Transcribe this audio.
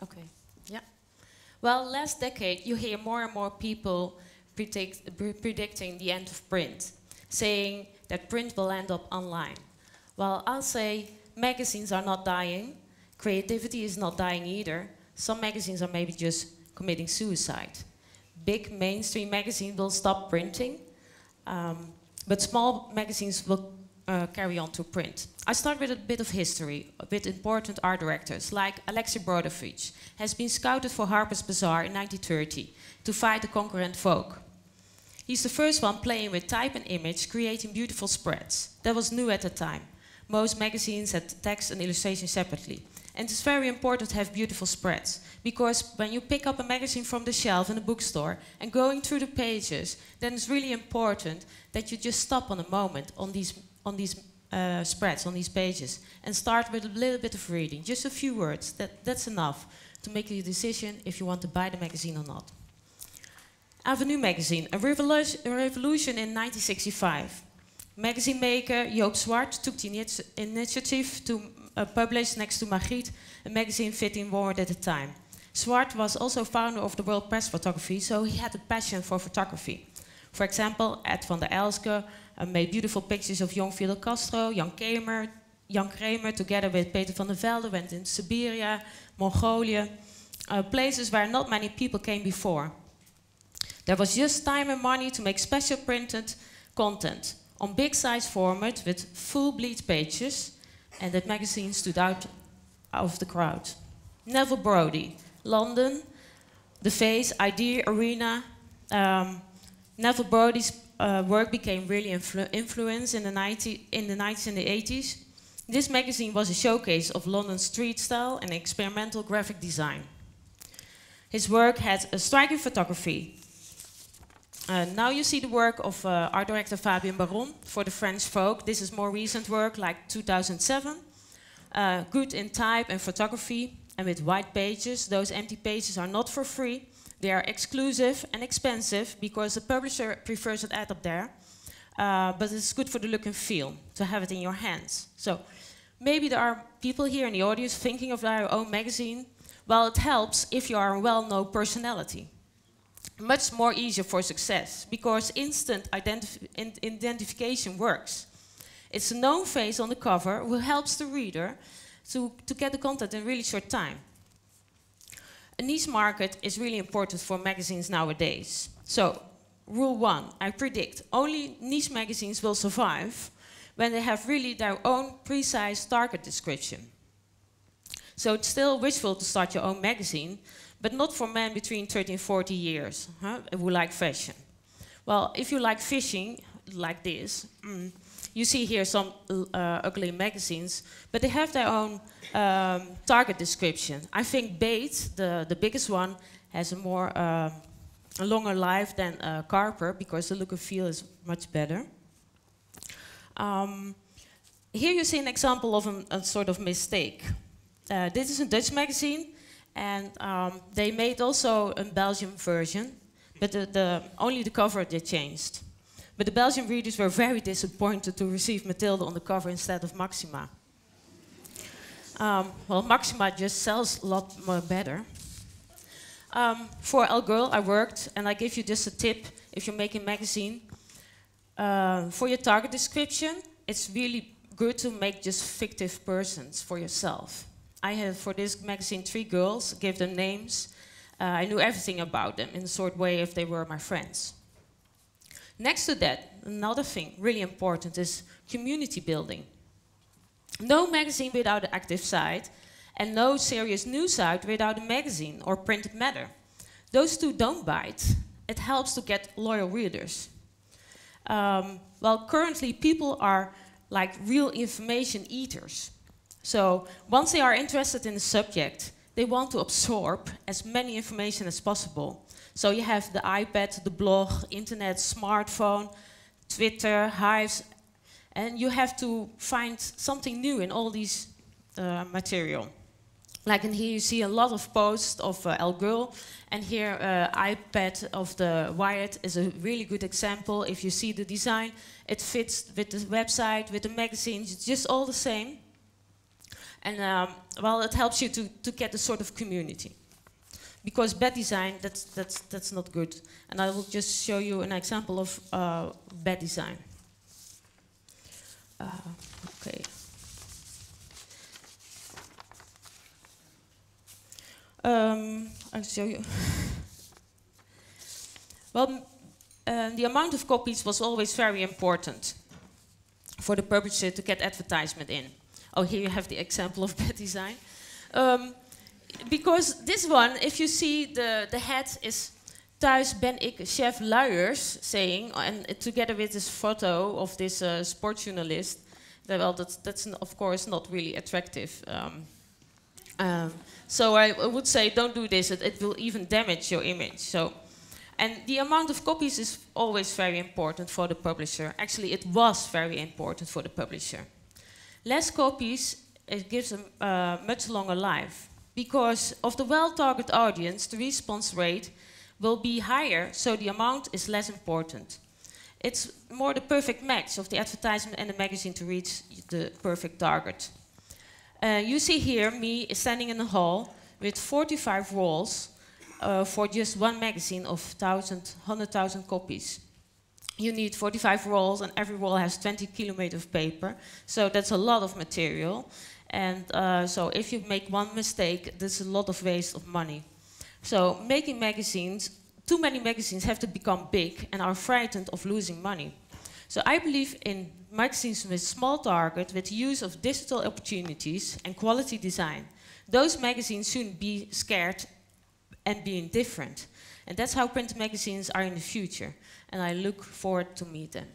Okay. Yeah. Well, last decade, you hear more and more people predicting the end of print, saying that print will end up online. Well, I'll say magazines are not dying, creativity is not dying either. Some magazines are maybe just committing suicide. Big mainstream magazines will stop printing, but small magazines will carry on to print. I start with a bit of history, with important art directors like Alexei Brodovich has been scouted for Harper's Bazaar in 1930 to fight the concurrent Vogue. He's the first one playing with type and image, creating beautiful spreads. That was new at the time. Most magazines had text and illustration separately. And it's very important to have beautiful spreads, because when you pick up a magazine from the shelf in a bookstore and going through the pages, then it's really important that you just stop on a moment on these spreads, on these pages, and start with a little bit of reading, just a few words. That's enough to make a decision if you want to buy the magazine or not. Avenue magazine, a revolution in 1965. Magazine maker Joop Zwart took the initiative to publish next to Margriet a magazine fitting word at the time. Zwart was also founder of the World Press Photography, so he had a passion for photography. For example, Ed van der Elske made beautiful pictures of young Fidel Castro. Jan Kramer, together with Peter van der Velde, went in Siberia, Mongolia, places where not many people came before. There was just time and money to make special printed content on big size format with full bleed pages, and that magazine stood out of the crowd. Neville Brody, London, The Face, Idea, Arena. Neville Brody's work became really influenced in the 90s and the 80s. This magazine was a showcase of London street style and experimental graphic design. His work had a striking photography. Now you see the work of art director Fabien Baron for the French Vogue. This is more recent work, like 2007. Good in type and photography, and with white pages. Those empty pages are not for free. They are exclusive and expensive because the publisher prefers it up there. But it's good for the look and feel, to have it in your hands. So maybe there are people here in the audience thinking of their own magazine. Well, it helps if you are a well-known personality. Much more easier for success, because instant identification works. It's a known face on the cover who helps the reader to get the content in a really short time. A niche market is really important for magazines nowadays. So, rule 1, I predict only niche magazines will survive when they have really their own precise target description. So it's still wishful to start your own magazine, but not for men between 30 and 40 years who like fashion. Well, if you like fishing, like this, you see here some ugly magazines, but they have their own target description. I think Bait, the biggest one, has a longer life than Carper, because the look and feel is much better. Here you see an example of a sort of mistake. This is a Dutch magazine, and they made also a Belgian version, but only the cover they changed. But the Belgian readers were very disappointed to receive Mathilde on the cover instead of Maxima. Well, Maxima just sells a lot more better. For Elle Girl, I worked, and I give you just a tip if you're making a magazine. For your target description, it's really good to make just fictive persons for yourself. I had, for this magazine, 3 girls, gave them names. I knew everything about them in a sort of way if they were my friends. Next to that, another thing really important is community building. No magazine without an active site, and no serious news site without a magazine or printed matter. Those two don't bite. It helps to get loyal readers. Well, currently people are like real information eaters. So once they are interested in the subject, they want to absorb as many information as possible. So you have the iPad, the blog, internet, smartphone, Twitter, Hives, and you have to find something new in all these material. Like in here you see a lot of posts of Elle Girl, and here iPad of the Wired is a really good example. If you see the design, it fits with the website, with the magazines, it's just all the same. And well, it helps you to get a sort of community. Because bad design, that's not good. And I will just show you an example of bad design. Okay. I'll show you. Well, the amount of copies was always very important for the publisher to get advertisement in. Oh, here you have the example of bad design. Because this one, if you see the head is thuis ben ik chef luiers saying, and together with this photo of this sports journalist, well, that's of course not really attractive. So I would say don't do this, it will even damage your image. So, and the amount of copies is always very important for the publisher. Actually, it was very important for the publisher. Less copies, it gives them much longer life. Because of the well-targeted audience, the response rate will be higher, so the amount is less important. It's more the perfect match of the advertisement and the magazine to reach the perfect target. You see here me standing in a hall with 45 rolls for just one magazine of 100,000 copies. You need 45 rolls, and every roll has 20 kilometers of paper, so that's a lot of material. And so if you make one mistake, there's a lot of waste of money. So making magazines, too many magazines have to become big and are frightened of losing money. So I believe in magazines with small target, with use of digital opportunities and quality design. Those magazines shouldn't be scared and being different. And that's how print magazines are in the future. And I look forward to meet them.